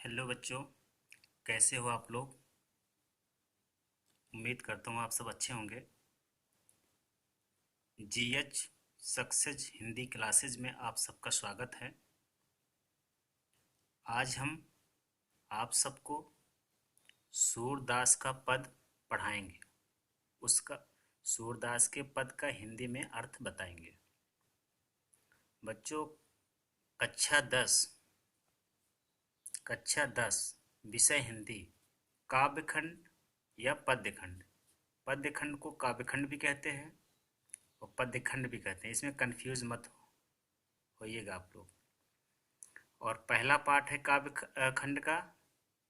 Hello बच्चों, कैसे हो आप लोग। उम्मीद करता हूँ आप सब अच्छे होंगे। जीएच सक्सेस हिंदी क्लासेज में आप सबका स्वागत है। आज हम आप सबको सूरदास का पद पढ़ाएंगे। उसका सूरदास के पद का हिंदी में अर्थ बताएंगे। बच्चों, कक्षा 10 विषय हिंदी, काव्यखंड या पद्यखंड। पद्यखंड को काव्यखंड भी कहते हैं और पद्यखंड भी कहते हैं, इसमें कंफ्यूज मत होइएगा आप लोग। और पहला पाठ है काव्य खंड का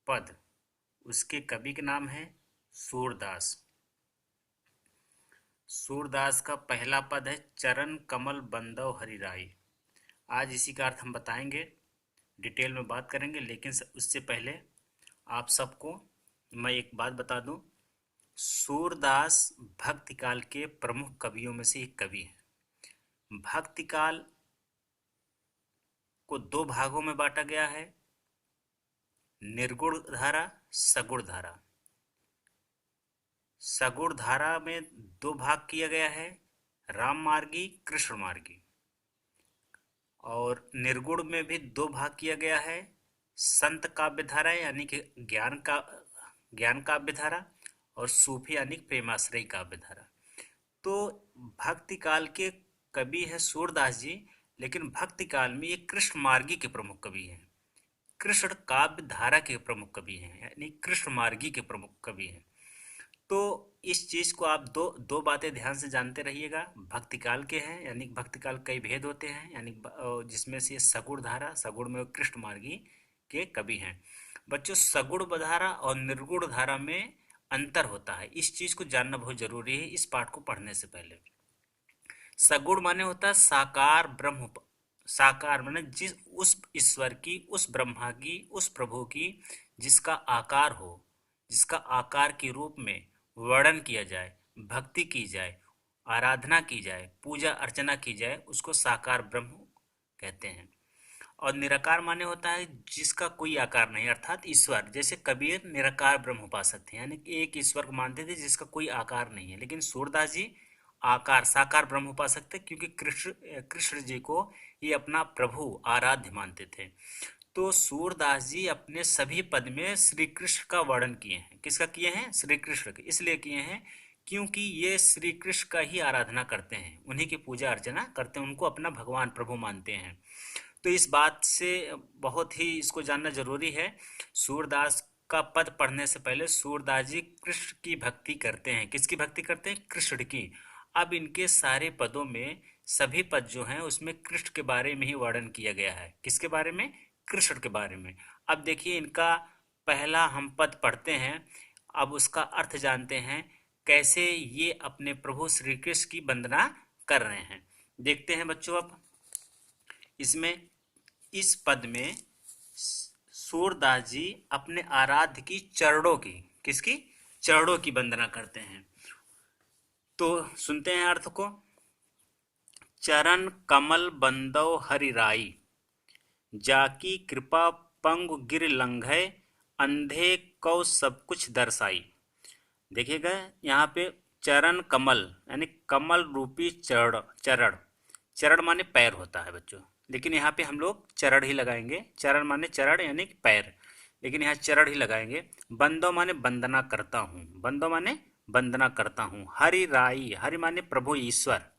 पद। उसके कवि का नाम है सूरदास। सूरदास का पहला पद है चरण कमल बंदव हरिराई। आज इसी का अर्थ हम बताएंगे, डिटेल में बात करेंगे, लेकिन उससे पहले आप सबको मैं एक बात बता दूं। सूरदास भक्ति काल के प्रमुख कवियों में से एक कवि है। भक्ति काल को दो भागों में बांटा गया है, निर्गुण धारा, सगुण धारा। सगुण धारा में दो भाग किया गया है, राम मार्गी, कृष्ण मार्गी। और निर्गुण में भी दो भाग किया गया है, संत काव्य धारा यानी कि ज्ञान काव्य धारा, और सूफी यानी प्रेमाश्रयी काव्य धारा। तो भक्ति काल के कवि है सूरदास जी, लेकिन भक्ति काल में ये कृष्ण मार्गी के प्रमुख कवि हैं। कृष्ण काव्य धारा के प्रमुख कवि हैं, यानी कृष्ण मार्गी के प्रमुख कवि हैं। तो इस चीज को आप दो बातें ध्यान से जानते रहिएगा। भक्ति काल के हैं, यानी भक्ति काल कई भेद होते हैं, यानी जिसमें से सगुण धारा, सगुण में कृष्ण मार्गी के कवि हैं। बच्चों, सगुण धारा और निर्गुण धारा में अंतर होता है, इस चीज को जानना बहुत जरूरी है इस पाठ को पढ़ने से पहले। सगुण माने होता है साकार ब्रह्म, साकार माने जिस उस ईश्वर की, उस ब्रह्मा की, उस प्रभु की जिसका आकार हो, जिसका आकार के रूप में वर्णन किया जाए, भक्ति की जाए, आराधना की जाए, पूजा अर्चना की जाए, उसको साकार ब्रह्म कहते हैं। और निराकार माने होता है जिसका कोई आकार नहीं, अर्थात ईश्वर। जैसे कबीर निराकार ब्रह्म उपासक थे, यानी एक ईश्वर को मानते थे जिसका कोई आकार नहीं है। लेकिन सूरदास जी आकार साकार ब्रह्म उपासक थे, क्योंकि कृष्ण जी को ये अपना प्रभु आराध्य मानते थे। तो सूरदास जी अपने सभी पद में श्री कृष्ण का वर्णन किए हैं। किसका किए हैं? श्री कृष्ण के। इसलिए किए हैं क्योंकि ये श्री कृष्ण का ही आराधना करते हैं, उन्हीं की पूजा अर्चना करते हैं, उनको अपना भगवान प्रभु मानते हैं। तो इस बात से बहुत ही इसको जानना जरूरी है। सूरदास का पद पढ़ने से पहले सूरदास जी कृष्ण की भक्ति करते हैं। किसकी भक्ति करते हैं? कृष्ण की। अब इनके सारे पदों में सभी पद जो हैं उसमें कृष्ण के बारे में ही वर्णन किया गया है। किसके बारे में? कृष्ण के बारे में। अब देखिए, इनका पहला हम पद पढ़ते हैं, अब उसका अर्थ जानते हैं कैसे ये अपने प्रभु श्री कृष्ण की वंदना कर रहे हैं। देखते हैं बच्चों। अब इसमें इस पद में सूरदास जी अपने आराध्य की चरणों की, किसकी? चरणों की वंदना करते हैं। तो सुनते हैं अर्थ को। चरण कमल बंदव हरिराई, जाकी कृपा पंगु गिर लंघय, अंधे कौ सब कुछ दर्शाई। देखिएगा यहाँ पे चरण कमल यानी कमल रूपी चरण। चरण माने पैर होता है बच्चों, लेकिन यहाँ पे हम लोग चरण ही लगाएंगे। चरण माने चरण यानी पैर, लेकिन यहाँ चरण ही लगाएंगे। बंदो माने वंदना करता हूँ, बंदो माने वंदना करता हूँ। हरि राई, हरि माने प्रभु ईश्वर,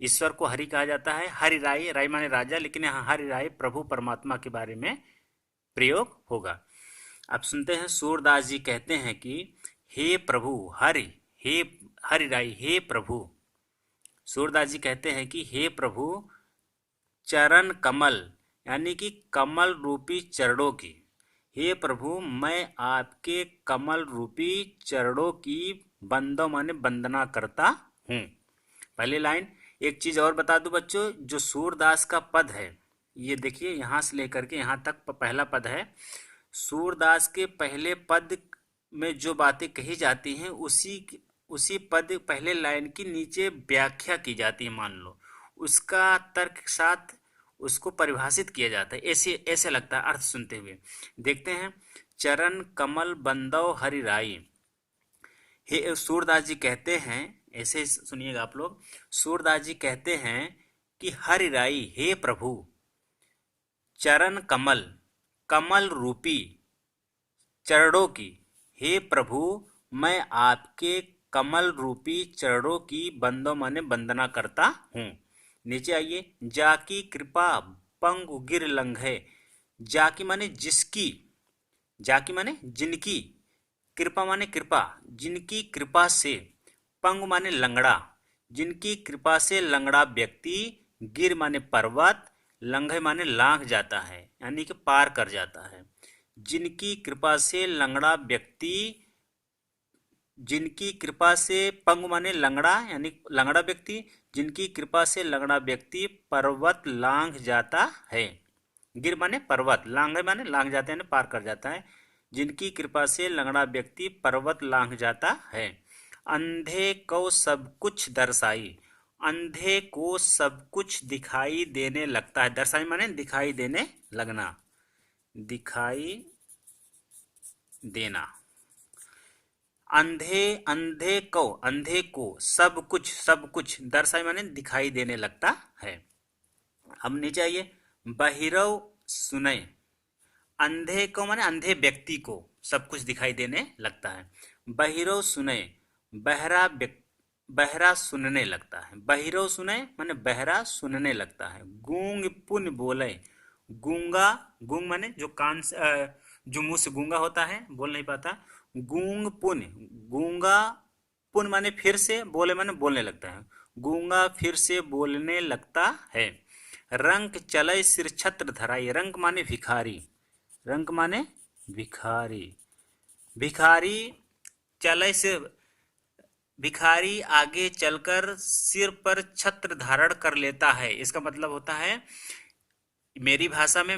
ईश्वर को हरि कहा जाता है। हरि राई, राई माने राजा, लेकिन यहाँ हरि राई प्रभु परमात्मा के बारे में प्रयोग होगा। अब सुनते हैं। सूरदास जी कहते हैं कि हे प्रभु हरि, हे हरि राई, हे प्रभु। सूरदास जी कहते हैं कि हे प्रभु, चरण कमल यानी कि कमल रूपी चरणों की, हे प्रभु मैं आपके कमल रूपी चरणों की बंदो माने वंदना करता हूँ। पहली लाइन। एक चीज और बता दूं बच्चों, जो सूरदास का पद है, ये देखिए यहाँ से लेकर के यहाँ तक पहला पद है। सूरदास के पहले पद में जो बातें कही जाती हैं उसी पद पहले लाइन की नीचे व्याख्या की जाती है। मान लो उसका तर्क के साथ उसको परिभाषित किया जाता है। ऐसे ऐसे लगता है अर्थ सुनते हुए। देखते हैं, चरण कमल बंदव हरिराई। हे सूरदास जी कहते हैं, ऐसे सुनिएगा आप लोग, सूरदास जी कहते हैं कि हरिराई, हे प्रभु, चरण कमल, कमल रूपी चरणों की, हे प्रभु, मैं आपके कमल रूपी चरणों की बंदो माने वंदना करता हूँ। नीचे आइए, जाकी कृपा पंगु गिर लंघे। जाकी माने जिसकी, जाकी माने जिनकी, कृपा माने कृपा, जिनकी कृपा से, पंगु माने लंगड़ा, जिनकी कृपा से लंगड़ा व्यक्ति, गिर माने पर्वत, लंघे माने लांघ जाता है, यानी कि पार कर जाता है। जिनकी कृपा से लंगड़ा व्यक्ति, जिनकी कृपा से, पंगु माने लंगड़ा यानी लंगड़ा व्यक्ति, जिनकी कृपा से लंगड़ा व्यक्ति पर्वत लांघ जाता है। गिर माने पर्वत, लांघे माने लांघ जाते हैं, पार कर जाता है। जिनकी कृपा से लंगड़ा व्यक्ति पर्वत लांघ जाता है। अंधे को सब कुछ दर्शाई, अंधे को सब कुछ दिखाई देने लगता है। दर्शाई माने दिखाई देने लगना, दिखाई देना। अंधे, अंधे को सब कुछ, सब कुछ दर्शाई माने दिखाई देने लगता है। अब नीचे आइए, बहिरव सुने। अंधे को माने अंधे व्यक्ति को सब कुछ दिखाई देने लगता है। बहिरव सुने, बहरा बहरा सुनने लगता है। बहिरव सुने माने बहरा सुनने लगता है। गूंग पुन बोले, गूंगा, गूंग माने जो कान से जो मुंह से गूंगा होता है, बोल नहीं पाता। गूंग पुन, गूंगा पुन माने फिर से, बोले माने बोलने लगता है। गूंगा फिर से बोलने लगता है। रंक चले सिर छत्र धराई, रंक माने भिखारी, रंक माने भिखारी, भिखारी चले से, भिखारी आगे चलकर सिर पर छत्र धारण कर लेता है। इसका मतलब होता है, मेरी भाषा में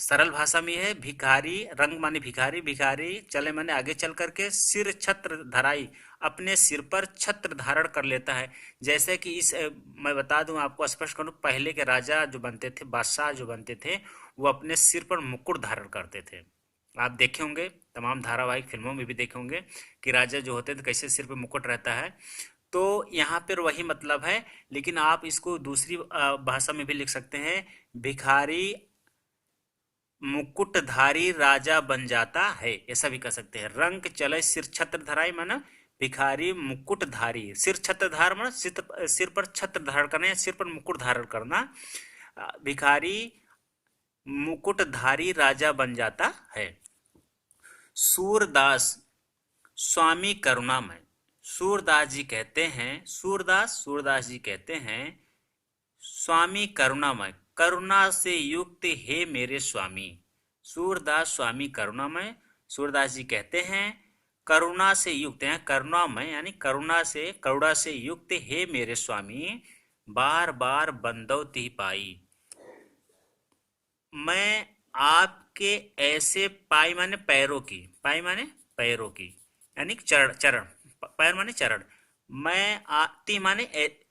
सरल भाषा में है, भिखारी, रंग माने भिखारी, भिखारी चले माने आगे चल करके, सिर छत्र धराई, अपने सिर पर छत्र धारण कर लेता है। जैसे कि इस मैं बता दूं आपको, स्पष्ट करूं, पहले के राजा जो बनते थे, बादशाह जो बनते थे, वो अपने सिर पर मुकुट धारण करते थे। आप देखे होंगे, तमाम धारावाहिक फिल्मों में भी देखे होंगे कि राजा जो होते थे कैसे सिर पर मुकुट रहता है। तो यहाँ पर वही मतलब है, लेकिन आप इसको दूसरी भाषा में भी लिख सकते हैं, भिखारी मुकुटधारी राजा बन जाता है, ऐसा भी कह सकते हैं। रंग चले सिर छत्र धराई माना भिखारी मुकुटधारी, सिर छत्र धार माना सिर पर छत्र धारण करना या सिर पर मुकुट धारण करना। भिखारी मुकुटधारी राजा बन जाता है। सूरदास स्वामी करुणामय। सूरदास जी कहते हैं, सूरदास जी कहते हैं, स्वामी करुणामय, करुणा से युक्त हे मेरे स्वामी। सूरदास स्वामी करुणामय, सूरदास जी कहते हैं, करुणा से युक्त है, करुणामय यानी करुणा से युक्त हे मेरे स्वामी, बार बार बंदव तिह पाई। मैं आपके ऐसे, पाई माने पैरों की, पाई माने पैरों की यानी चरण, चरण, पैर माने चरण। मैं आती माने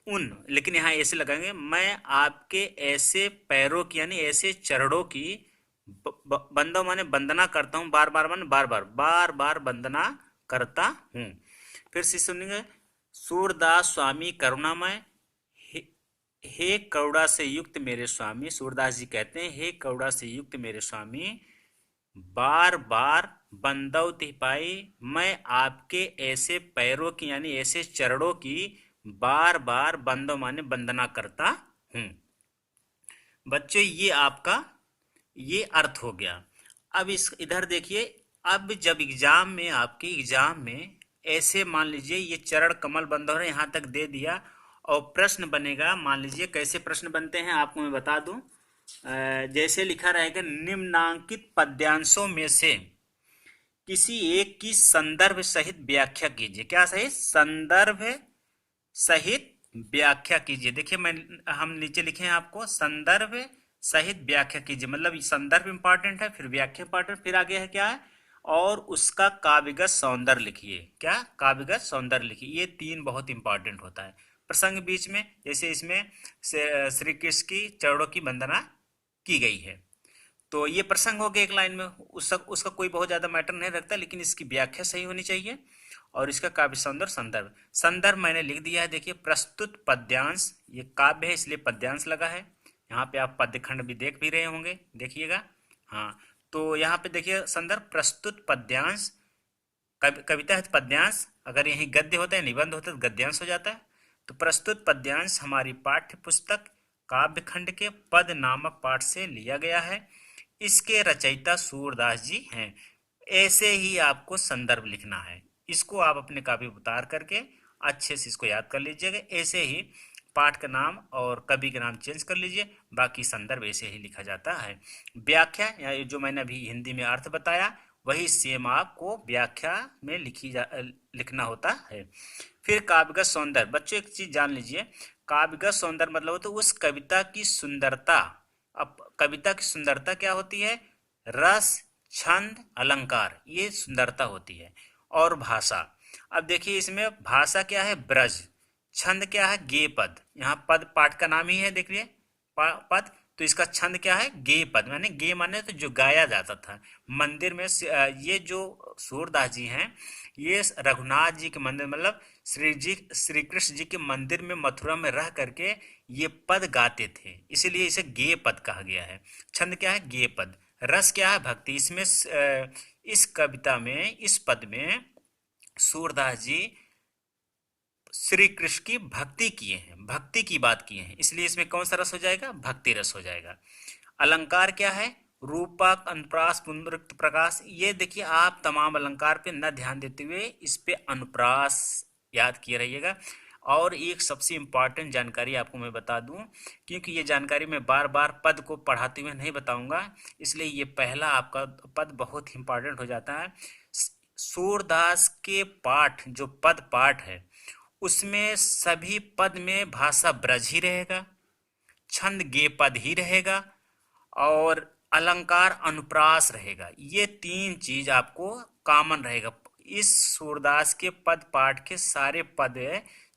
उन, लेकिन यहाँ ऐसे लगाएंगे, मैं आपके ऐसे पैरों की यानी ऐसे चरणों की बंदो माने वंदना करता हूँ, बार बार माने बार बार, बार बार वंदना करता हूँ। फिर से सुनेंगे, सूरदास स्वामी करुणामय, हे करुणा से युक्त मेरे स्वामी। सूरदास जी कहते हैं, हे करुणा से युक्त मेरे स्वामी, बार बार बंदव तिह पाई, मैं आपके ऐसे पैरों की यानी ऐसे चरणों की बार बार बंदव माने वंदना करता हूँ। बच्चों ये आपका ये अर्थ हो गया। अब इस इधर देखिए, अब जब एग्जाम में, आपके एग्जाम में ऐसे मान लीजिए ये चरण कमल बंधव है, यहाँ तक दे दिया और प्रश्न बनेगा। मान लीजिए कैसे प्रश्न बनते हैं आपको मैं बता दूं। जैसे लिखा रहेगा, निम्नांकित पद्यांशों में से किसी एक की संदर्भ सहित व्याख्या कीजिए। क्या सही? संदर्भ सहित व्याख्या कीजिए। देखिए हम नीचे लिखे हैं आपको, संदर्भ सहित व्याख्या कीजिए, मतलब संदर्भ इंपॉर्टेंट है, फिर व्याख्या इंपॉर्टेंट, फिर आगे है क्या है, और उसका काव्यगत सौंदर्य लिखिए। क्या? काव्यगत सौंदर्य लिखिए। ये तीन बहुत इंपॉर्टेंट होता है। प्रसंग बीच में, जैसे इसमें श्री कृष्ण की चरणों की वंदना की गई है। तो ये प्रसंग हो गया एक लाइन में, उसका कोई बहुत ज्यादा मैटर नहीं रखता, लेकिन इसकी व्याख्या सही होनी चाहिए। और इसका काव्य सौंदर्य संदर्भ, संदर्भ मैंने लिख दिया है, देखिए प्रस्तुत पद्यांश, ये काव्य है इसलिए पद्यांश लगा है। यहाँ पे आप पद्यखंड भी देख भी रहे होंगे, देखिएगा। हाँ, तो यहाँ पे देखिए संदर्भ प्रस्तुत पद्यांश, कविता है तो पद्यांश, अगर यही गद्य होता है निबंध होता है तो गद्यांश हो जाता है। तो प्रस्तुत पद्यांश हमारी पाठ्य पुस्तक काव्यखंड के पद नामक पाठ से लिया गया है। इसके रचयिता सूरदास जी हैं। ऐसे ही आपको संदर्भ लिखना है, इसको आप अपने कापी पर उतार करके अच्छे से इसको याद कर लीजिएगा। ऐसे ही पाठ का नाम और कवि का नाम चेंज कर लीजिए, बाकी संदर्भ ऐसे ही लिखा जाता है। व्याख्या या ये जो मैंने अभी हिंदी में अर्थ बताया वही सेम आपको व्याख्या में लिखना होता है। फिर काव्यगत सौंदर्य, बच्चों एक चीज जान लीजिए, काव्यगत सौंदर्य मतलब होता है उस कविता की सुंदरता। अब कविता की सुंदरता क्या होती है? रस, छंद, अलंकार, ये सुंदरता होती है। और भाषा, अब देखिए इसमें भाषा क्या है? ब्रज। छंद क्या है? गेय पद। यहाँ पद पाठ का नाम ही है, देख लिए पद, तो इसका छंद क्या है? गेय पद, माने गेय माने तो जो गाया जाता था मंदिर में। ये जो सूरदास जी हैं, ये रघुनाथ जी के मंदिर, मतलब श्री कृष्ण जी के मंदिर में मथुरा में रह करके ये पद गाते थे, इसीलिए इसे गेय पद कहा गया है। छंद क्या है? गेय पद। रस क्या है? भक्ति। इसमें इस कविता में, इस पद में सूरदास जी श्री कृष्ण की भक्ति किए हैं, भक्ति की बात किए हैं, इसलिए इसमें कौन सा रस हो जाएगा? भक्ति रस हो जाएगा। अलंकार क्या है? रूपक, अनुप्रास, पुनरुक्त, प्रकाश। ये देखिए आप तमाम अलंकार पे न ध्यान देते हुए इस पे अनुप्रास याद किए रहिएगा। और एक सबसे इम्पॉर्टेंट जानकारी आपको मैं बता दूं, क्योंकि ये जानकारी मैं बार बार पद को पढ़ाते हुए नहीं बताऊंगा, इसलिए ये पहला आपका पद बहुत ही इम्पॉर्टेंट हो जाता है। सूरदास के पाठ, जो पद पाठ है, उसमें सभी पद में भाषा ब्रज ही रहेगा, छंद गेय पद ही रहेगा, और अलंकार अनुप्रास रहेगा। ये तीन चीज आपको कॉमन रहेगा। इस सूरदास के पद पाठ के सारे पद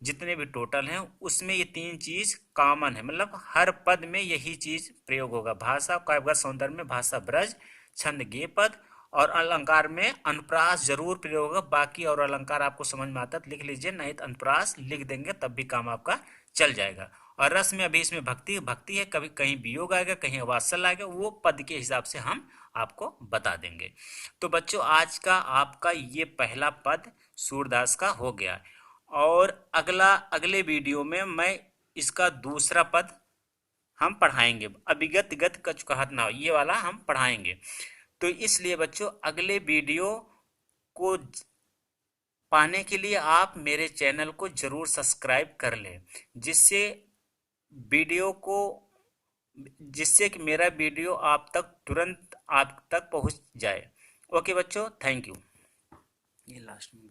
जितने भी टोटल हैं उसमें ये तीन चीज कॉमन है, मतलब हर पद में यही चीज प्रयोग होगा। भाषा काव्यगत सौंदर्य में भाषा ब्रज, छंद गेय पद, और अलंकार में अनुप्रास जरूर प्रयोग होगा। बाकी और अलंकार आपको समझ में आता है तो लिख लीजिए, नहीं तो अनुप्रास लिख देंगे तब भी काम आपका चल जाएगा। और रस में अभी इसमें भक्ति, भक्ति है, कभी कहीं वियोग आएगा, कहीं वात्सल्य आएगा, वो पद के हिसाब से हम आपको बता देंगे। तो बच्चों आज का आपका ये पहला पद सूरदास का हो गया, और अगले वीडियो में मैं इसका दूसरा पद हम पढ़ाएंगे। अभिगत गत कछ कहत ना हो, ये वाला हम पढ़ाएंगे। तो इसलिए बच्चों अगले वीडियो को पाने के लिए आप मेरे चैनल को जरूर सब्सक्राइब कर लें, जिससे वीडियो को जिससे कि मेरा वीडियो आप तक तुरंत आप तक पहुंच जाए। ओके बच्चों, थैंक यू। ये लास्ट में